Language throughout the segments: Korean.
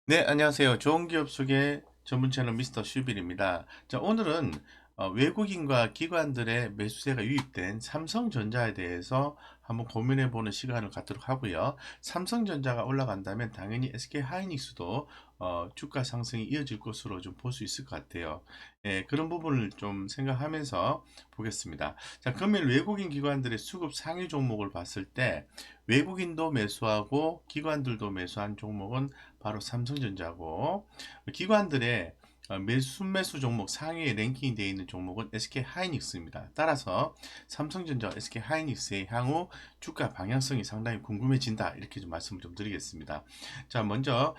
네, 안녕하세요. 좋은 기업 소개 전문 채널 미스터 슈빌입니다. 자, 오늘은 외국인과 기관들의 매수세가 유입된 삼성전자에 대해서 한번 고민해 보는 시간을 갖도록 하고요. 삼성전자가 올라간다면 당연히 SK하이닉스도 주가 상승이 이어질 것으로 좀 볼 수 있을 것 같아요. 예, 그런 부분을 좀 생각하면서 보겠습니다. 자, 그러면 외국인 기관들의 수급 상위 종목을 봤을 때 외국인도 매수하고 기관들도 매수한 종목은 바로 삼성전자고, 기관들의 순매수 종목 상위에 랭킹이 되어 있는 종목은 SK하이닉스입니다. 따라서 삼성전자, SK하이닉스의 향후 주가 방향성이 상당히 궁금해진다, 이렇게 좀 말씀을 좀 드리겠습니다. 자, 먼저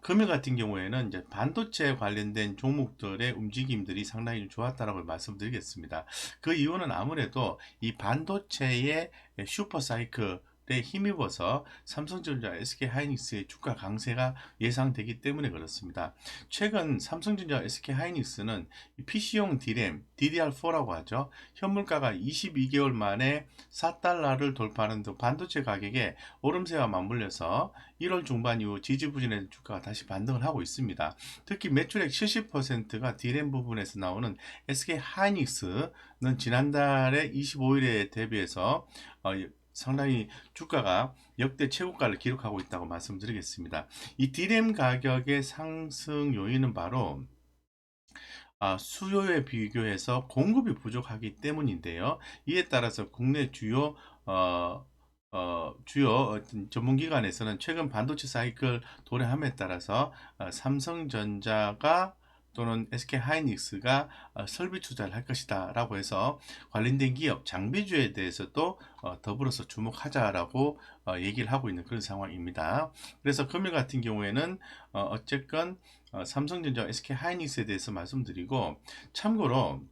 금일 같은 경우에는 이제 반도체 관련된 종목들의 움직임들이 상당히 좀 좋았다라고 말씀드리겠습니다. 그 이유는 아무래도 이 반도체의 슈퍼 사이클에 힘입어서 삼성전자, SK하이닉스의 주가 강세가 예상되기 때문에 그렇습니다. 최근 삼성전자, SK하이닉스는 PC용 D램, DDR4라고 하죠. 현물가가 22개월 만에 4달러를 돌파하는 등 반도체 가격에 오름세와 맞물려서 1월 중반 이후 지지부진한 주가가 다시 반등을 하고 있습니다. 특히 매출액 70%가 D램 부분에서 나오는 SK하이닉스는 지난달에 25일에 대비해서 상당히 주가가 역대 최고가를 기록하고 있다고 말씀드리겠습니다. 이 D램 가격의 상승 요인은 바로 수요에 비교해서 공급이 부족하기 때문인데요. 이에 따라서 국내 어, 주요 어떤 전문기관에서는 최근 반도체 사이클 도래함에 따라서 삼성전자가 또는 SK하이닉스가 설비 투자를 할 것이다 라고 해서 관련된 기업 장비주에 대해서도 더불어서 주목하자라고 얘기를 하고 있는 그런 상황입니다. 그래서 금일 같은 경우에는 어쨌건 삼성전자, SK하이닉스에 대해서 말씀드리고, 참고로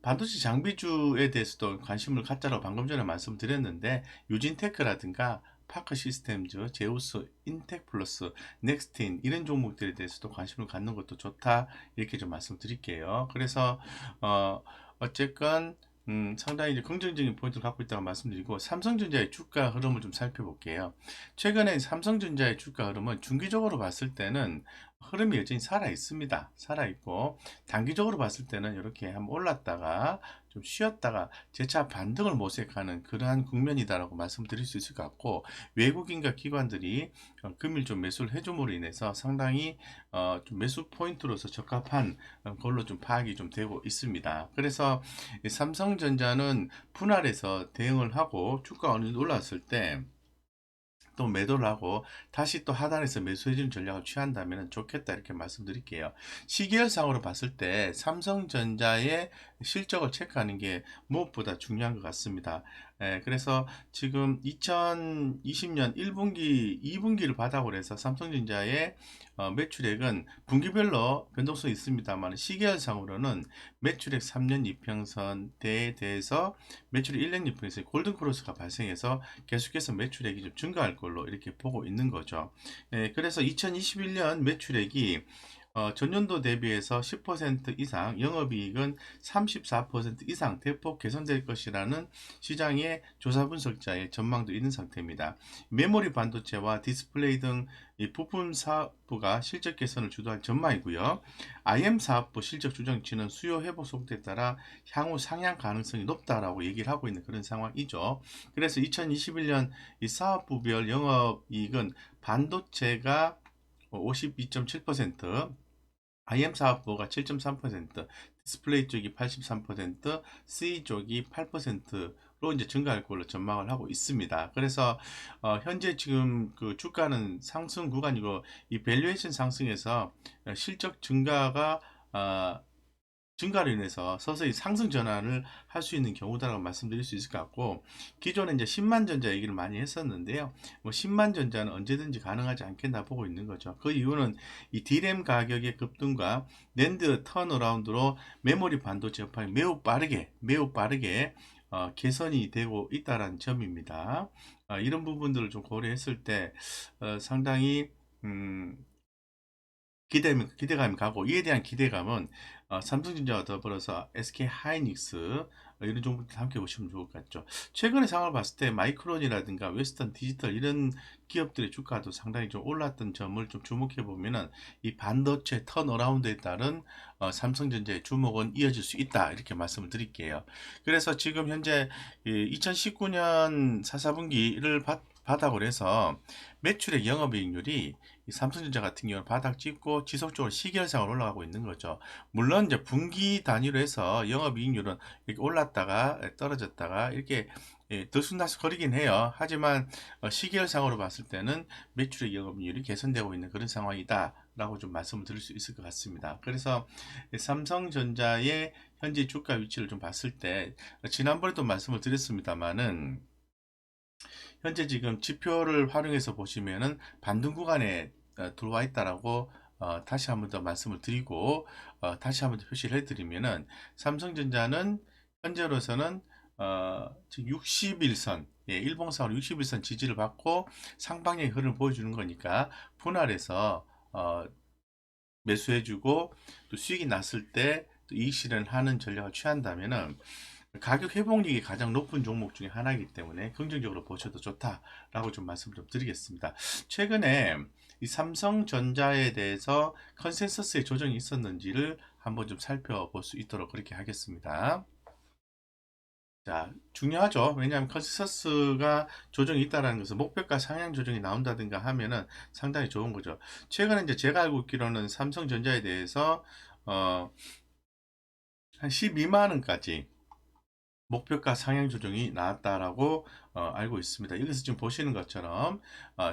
반도체 장비주에 대해서도 관심을 갖자라고 방금 전에 말씀드렸는데, 유진테크라든가 파크 시스템즈, 제우스, 인텍플러스, 넥스틴 이런 종목들에 대해서도 관심을 갖는 것도 좋다, 이렇게 좀 말씀드릴게요. 그래서 어쨌건 상당히 이제 긍정적인 포인트를 갖고 있다고 말씀드리고, 삼성전자의 주가 흐름을 좀 살펴볼게요. 최근에 삼성전자의 주가 흐름은 중기적으로 봤을 때는 흐름이 여전히 살아 있습니다. 살아 있고, 단기적으로 봤을 때는 이렇게 한번 올랐다가 좀 쉬었다가 재차 반등을 모색하는 그러한 국면이다라고 말씀드릴 수 있을 것 같고, 외국인과 기관들이 금일 좀 매수를 해줌으로 인해서 상당히 좀 매수 포인트로서 적합한 걸로 좀 파악이 좀 되고 있습니다. 그래서 이 삼성전자는 분할해서 대응을 하고 주가 어느 정도 올랐을 때 또 매도를 하고 다시 또 하단에서 매수해주는 전략을 취한다면 좋겠다, 이렇게 말씀드릴게요. 시계열상으로 봤을 때 삼성전자의 실적을 체크하는 게 무엇보다 중요한 것 같습니다. 그래서 지금 2020년 1분기, 2분기를 바닥으로 해서 삼성전자의 매출액은 분기별로 변동성이 있습니다만, 시계열상으로는 매출액 3년 이평선대에 대해서 매출액 1년 이평선에 골든크로스가 발생해서 계속해서 매출액이 좀 증가할 걸로 이렇게 보고 있는 거죠. 그래서 2021년 매출액이 전년도 대비해서 10% 이상, 영업이익은 34% 이상 대폭 개선될 것이라는 시장의 조사 분석자의 전망도 있는 상태입니다. 메모리 반도체와 디스플레이 등 이 부품 사업부가 실적 개선을 주도할 전망이고요. IM 사업부 실적 추정치는 수요 회복 속도에 따라 향후 상향 가능성이 높다라고 얘기를 하고 있는 그런 상황이죠. 그래서 2021년 이 사업부별 영업이익은 반도체가 52.7%, IM 사업부가 7.3%, 디스플레이 쪽이 83%, C 쪽이 8%로 이제 증가할 걸로 전망을 하고 있습니다. 그래서 현재 지금 그 주가는 상승 구간이고, 이 밸류에이션 상승에서 실적 증가가 증가로 인해서 서서히 상승 전환을 할 수 있는 경우다라고 말씀드릴 수 있을 것 같고, 기존에 이제 10만 전자 얘기를 많이 했었는데요. 뭐 10만 전자는 언제든지 가능하지 않겠나 보고 있는 거죠. 그 이유는 이 D램 가격의 급등과 낸드 턴어라운드로 메모리 반도체 업황이 매우 빠르게 개선이 되고 있다는 점입니다. 이런 부분들을 좀 고려했을 때 상당히 음, 기대감이 가고, 이에 대한 기대감은 삼성전자와 더불어서 SK 하이닉스 이런 종목들 함께 보시면 좋을 것 같죠. 최근의 상황을 봤을 때 마이크론이라든가 웨스턴 디지털 이런 기업들의 주가도 상당히 좀 올랐던 점을 좀 주목해 보면은 이 반도체 턴어라운드에 따른 삼성전자의 주목은 이어질 수 있다, 이렇게 말씀을 드릴게요. 그래서 지금 현재 2019년 4사분기를 바닥으로 해서 매출액 영업이익률이 이 삼성전자 같은 경우는 바닥 찍고 지속적으로 시계열상으로 올라가고 있는 거죠. 물론 이제 분기 단위로 해서 영업이익률은 이렇게 올랐다가 떨어졌다가 이렇게 들쑥날쑥거리긴 해요. 하지만 시계열상으로 봤을 때는 매출액 영업이익률이 개선되고 있는 그런 상황이다 라고 좀 말씀을 드릴 수 있을 것 같습니다. 그래서 삼성전자의 현재 주가 위치를 좀 봤을 때, 지난번에도 말씀을 드렸습니다만은 현재 지금 지표를 활용해서 보시면은 반등 구간에 들어와 있다라고 다시 한번 더 말씀을 드리고, 다시 한번 더 표시를 해드리면은 삼성전자는 현재로서는 지금 60일선, 일봉상으로 60일선 지지를 받고 상방향의 흐름을 보여주는 거니까 분할해서 매수해주고 또 수익이 났을 때 또 이익 실현하는 전략을 취한다면은 가격 회복력이 가장 높은 종목 중에 하나이기 때문에 긍정적으로 보셔도 좋다라고 좀 말씀을 좀 드리겠습니다. 최근에 이 삼성전자에 대해서 컨센서스의 조정이 있었는지를 한번 좀 살펴볼 수 있도록 그렇게 하겠습니다. 자, 중요하죠. 왜냐하면 컨센서스가 조정이 있다는 것은 목표가 상향 조정이 나온다든가 하면은 상당히 좋은 거죠. 최근에 이제 제가 알고 있기로는 삼성전자에 대해서 어, 한 12만 원까지 목표가 상향 조정이 나왔다라고 알고 있습니다. 여기서 지금 보시는 것처럼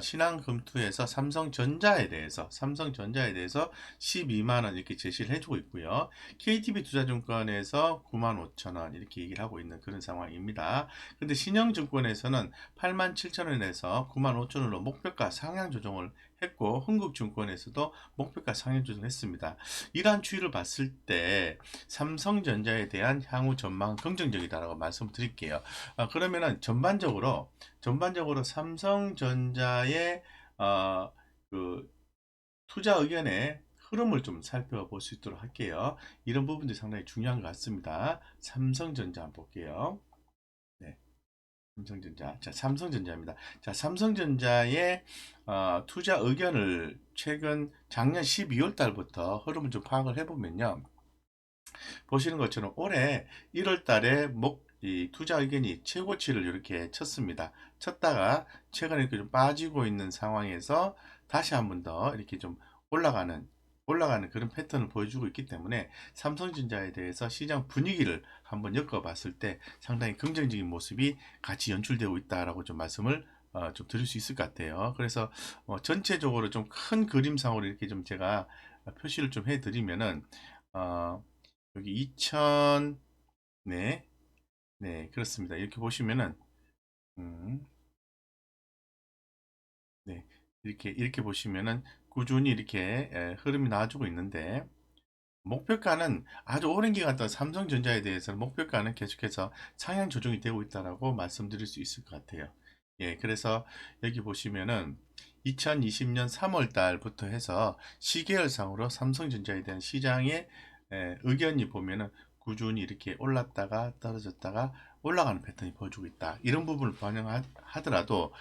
신한금투에서 삼성전자에 대해서 12만 원 이렇게 제시를 해주고 있고요. KTB 투자증권에서 9만 5천 원 이렇게 얘기를 하고 있는 그런 상황입니다. 근데 신영증권에서는 8만 7천 원에서 9만 5천 원로 목표가 상향 조정을 했고, 흥국증권에서도 목표가 상향 조정했습니다. 이러한 추이를 봤을 때 삼성전자에 대한 향후 전망은 긍정적이다라고 말씀드릴게요. 그러면은 전반적으로 삼성전자의 그 투자 의견의 흐름을 좀 살펴볼 수 있도록 할게요. 이런 부분들이 상당히 중요한 것 같습니다. 삼성전자 한번 볼게요. 네. 삼성전자. 자, 삼성전자입니다. 자, 삼성전자의 투자 의견을 최근 작년 12월 달부터 흐름을 좀 파악을 해보면요. 보시는 것처럼 올해 1월 달에 이 투자 의견이 최고치를 이렇게 쳤습니다. 쳤다가 최근에 이렇게 좀 빠지고 있는 상황에서 다시 한번 더 이렇게 좀 올라가는 그런 패턴을 보여주고 있기 때문에 삼성전자에 대해서 시장 분위기를 한번 엮어봤을 때 상당히 긍정적인 모습이 같이 연출되고 있다라고 좀 말씀을 좀 드릴 수 있을 것 같아요. 그래서 전체적으로 좀 큰 그림상으로 이렇게 좀 제가 표시를 좀 해드리면은 어, 여기 2000, 네, 네, 그렇습니다. 이렇게 보시면은, 음, 네, 이렇게 보시면은 꾸준히 이렇게 흐름이 나와주고 있는데, 목표가는 아주 오랜 기간 동안 삼성전자에 대해서는 목표가는 계속해서 상향 조정이 되고 있다라고 말씀드릴 수 있을 것 같아요. 예, 그래서 여기 보시면은 2020년 3월 달부터 해서 시계열상으로 삼성전자에 대한 시장의 의견이 보면은 꾸준히 이렇게 올랐다가 떨어졌다가 올라가는 패턴이 보여주고 있다. 이런 부분을 반영하더라도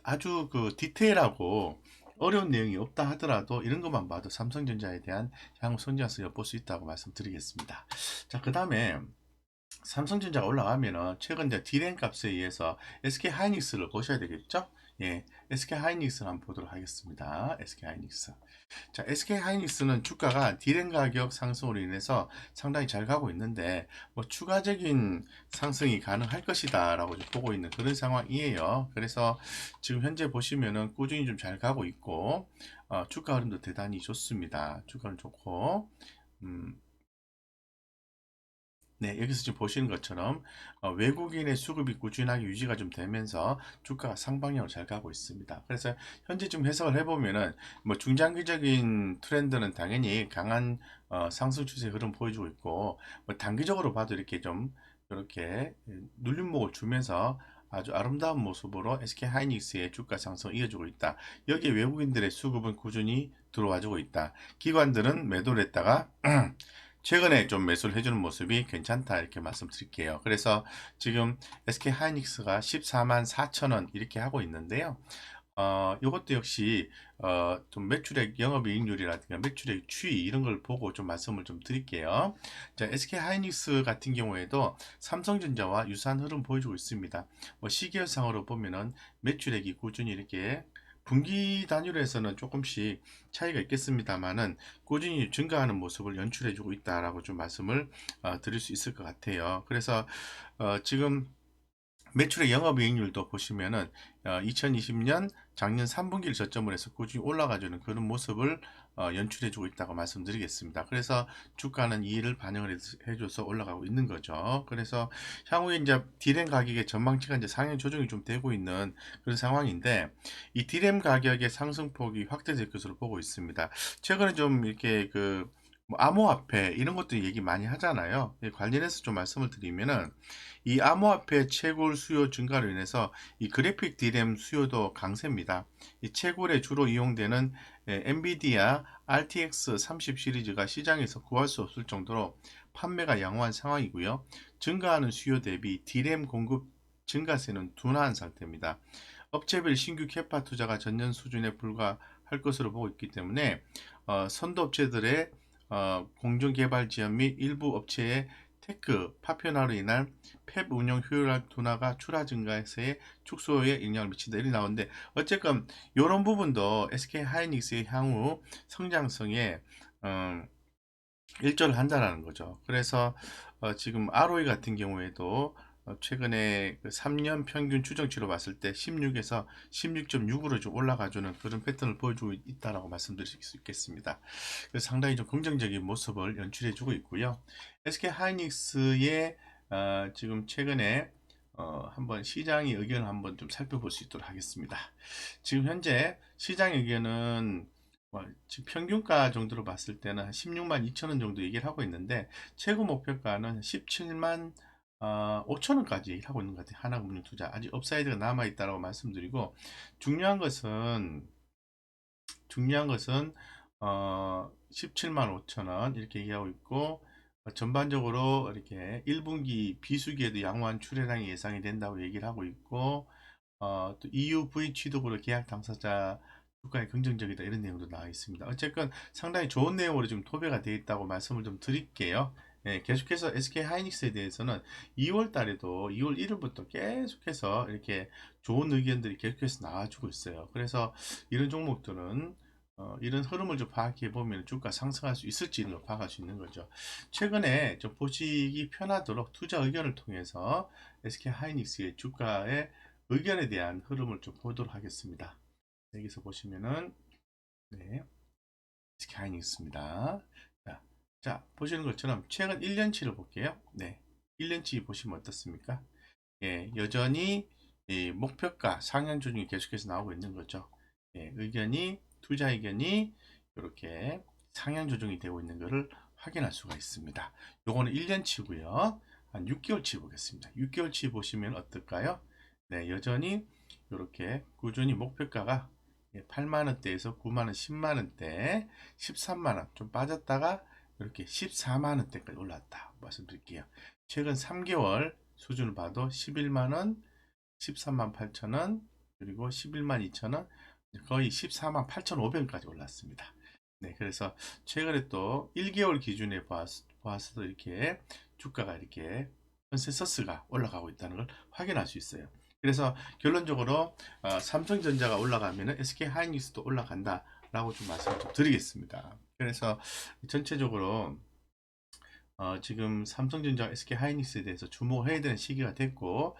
아주 그 디테일하고 어려운 내용이 없다 하더라도 이런 것만 봐도 삼성전자에 대한 향후 성장성을 엿볼 수 있다고 말씀드리겠습니다. 자, 그 다음에 삼성전자가 올라가면은 최근 이제 디램 값에 의해서 SK 하이닉스를 보셔야 되겠죠? 예, SK 하이닉스를 한번 보도록 하겠습니다. SK 하이닉스. 자, SK 하이닉스는 주가가 디램 가격 상승으로 인해서 상당히 잘 가고 있는데 뭐 추가적인 상승이 가능할 것이다라고 보고 있는 그런 상황이에요. 그래서 지금 현재 보시면은 꾸준히 좀 잘 가고 있고 주가 흐름도 대단히 좋습니다. 주가는 좋고 음, 네, 여기서 지금 보시는 것처럼 외국인의 수급이 꾸준하게 유지가 좀 되면서 주가가 상방향으로 잘 가고 있습니다. 그래서 현재 좀 해석을 해보면은 뭐 중장기적인 트렌드는 당연히 강한 상승 추세 흐름 보여주고 있고 뭐 단기적으로 봐도 이렇게 좀 이렇게 눌림목을 주면서 아주 아름다운 모습으로 SK 하이닉스의 주가 상승을 이어주고 있다. 여기에 외국인들의 수급은 꾸준히 들어와주고 있다. 기관들은 매도를 했다가 최근에 좀 매수를 해주는 모습이 괜찮다 이렇게 말씀드릴게요. 그래서 지금 SK 하이닉스가 14만 4천 원 이렇게 하고 있는데요. 이것도 역시 좀 매출액 영업이익률이라든가 매출액 추이 이런 걸 보고 좀 말씀을 좀 드릴게요. 자, SK 하이닉스 같은 경우에도 삼성전자와 유사한 흐름 보여주고 있습니다. 뭐 시계열상으로 보면은 매출액이 꾸준히 이렇게 분기 단위로에서는 조금씩 차이가 있겠습니다만은 꾸준히 증가하는 모습을 연출해주고 있다라고 좀 말씀을 드릴 수 있을 것 같아요. 그래서 지금 매출의 영업이익률도 보시면은 2020년 작년 3분기를 저점으로 해서 꾸준히 올라가주는 그런 모습을 연출해주고 있다고 말씀드리겠습니다. 그래서 주가는 이를 반영을 해줘서 올라가고 있는 거죠. 그래서 향후에 이제 D램 가격의 전망치가 이제 상향 조정이 좀 되고 있는 그런 상황인데 이 D램 가격의 상승폭이 확대될 것으로 보고 있습니다. 최근에 좀 이렇게 뭐 암호화폐 이런 것도 얘기 많이 하잖아요. 관련해서 좀 말씀을 드리면은 이 암호화폐 채굴 수요 증가로 인해서 이 그래픽 D램 수요도 강세입니다. 이 채굴에 주로 이용되는 엔비디아 RTX 30 시리즈가 시장에서 구할 수 없을 정도로 판매가 양호한 상황이고요. 증가하는 수요 대비 D램 공급 증가세는 둔화한 상태입니다. 업체별 신규 캐파 투자가 전년 수준에 불과할 것으로 보고 있기 때문에 선도 업체들의 공정 개발 지연 및 일부 업체의 테크 파편화로 인한 팹 운영 효율 둔화가 출하 증가세의 축소에 영향을 미친다 이렇게 나오는데 어쨌건 이런 부분도 SK 하이닉스의 향후 성장성에 일조를 한다라는 거죠. 그래서 지금 ROE 같은 경우에도 최근에 그 3년 평균 추정치로 봤을 때 16에서 16.6으로 좀 올라가주는 그런 패턴을 보여주고 있다라고 말씀드릴 수 있겠습니다. 그래서 상당히 좀 긍정적인 모습을 연출해주고 있고요. SK 하이닉스의 지금 최근에 한번 시장의 의견을 한번 좀 살펴볼 수 있도록 하겠습니다. 지금 현재 시장 의견은 지금 평균가 정도로 봤을 때는 한 16만 2천 원 정도 얘기를 하고 있는데 최고 목표가는 17만 5천 원까지 얘기를 하고 있는 것 같아요. 하나금융 투자 아직 업사이드가 남아 있다고 말씀드리고 중요한 것은 17만 5천 원 이렇게 얘기하고 있고 전반적으로 이렇게 1분기 비수기에도 양호한 출하량이 예상이 된다고 얘기를 하고 있고 또 EUV 취득으로 계약 당사자 주가에 긍정적이다 이런 내용도 나와 있습니다. 어쨌건 상당히 좋은 내용으로 지금 토배가 되어 있다고 말씀을 좀 드릴게요. 예, 계속해서 SK 하이닉스에 대해서는 2월 달에도 2월 1일부터 계속해서 이렇게 좋은 의견들이 계속해서 나와주고 있어요. 그래서 이런 종목들은 이런 흐름을 좀 파악해 보면 주가 상승할 수 있을지를 파악할 수 있는 거죠. 최근에 좀 보시기 편하도록 투자 의견을 통해서 SK 하이닉스의 주가의 의견에 대한 흐름을 좀 보도록 하겠습니다. 여기서 보시면은 네, SK 하이닉스입니다. 자, 보시는 것처럼 최근 1년치를 볼게요. 네, 1년치 보시면 어떻습니까? 예, 여전히 이 목표가 상향 조정이 계속해서 나오고 있는 거죠. 예, 투자 의견이 이렇게 상향 조정이 되고 있는 것을 확인할 수가 있습니다. 요거는 1년치고요. 한 6개월치 보겠습니다. 6개월치 보시면 어떨까요? 네, 여전히 이렇게 꾸준히 목표가가 8만원대에서 9만원, 10만원대, 13만원 좀 빠졌다가 이렇게 14만원대까지 올랐다 말씀드릴게요. 최근 3개월 수준을 봐도 11만원, 13만 8천원, 그리고 11만 2천원, 거의 14만 8,500원까지 올랐습니다. 네, 그래서 최근에 또 1개월 기준에 보았어도 이렇게 주가가 이렇게 컨센서스가 올라가고 있다는 걸 확인할 수 있어요. 그래서 결론적으로 삼성전자가 올라가면 SK 하이닉스도 올라간다 라고 좀 말씀을 좀 드리겠습니다. 그래서 전체적으로 지금 삼성전자, SK 하이닉스에 대해서 주목해야 되는 시기가 됐고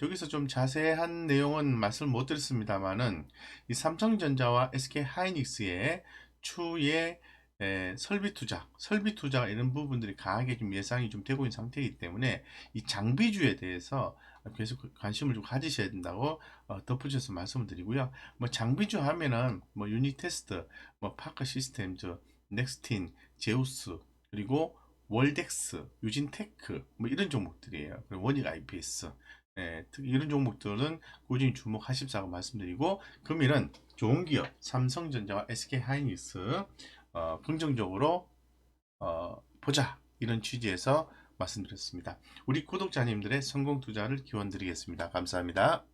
여기서 좀 자세한 내용은 말씀 못 드렸습니다만은 이 삼성전자와 SK 하이닉스의 추후에 설비 투자 이런 부분들이 강하게 좀 예상이 좀 되고 있는 상태이기 때문에 이 장비주에 대해서 계속 관심을 좀 가지셔야 된다고 덧붙여서 말씀을 드리고요. 뭐 장비주 하면은 뭐 유니테스트, 뭐 파크 시스템즈, 넥스틴, 제우스 그리고 월덱스, 유진테크 뭐 이런 종목들이에요. 그리고 원익 IPS 예, 특히 이런 종목들은 꾸준히 주목하십사고 말씀드리고, 금일은 좋은 기업 삼성전자와 SK하이닉스 긍정적으로 보자, 이런 취지에서 말씀드렸습니다. 우리 구독자님들의 성공 투자를 기원 드리겠습니다. 감사합니다.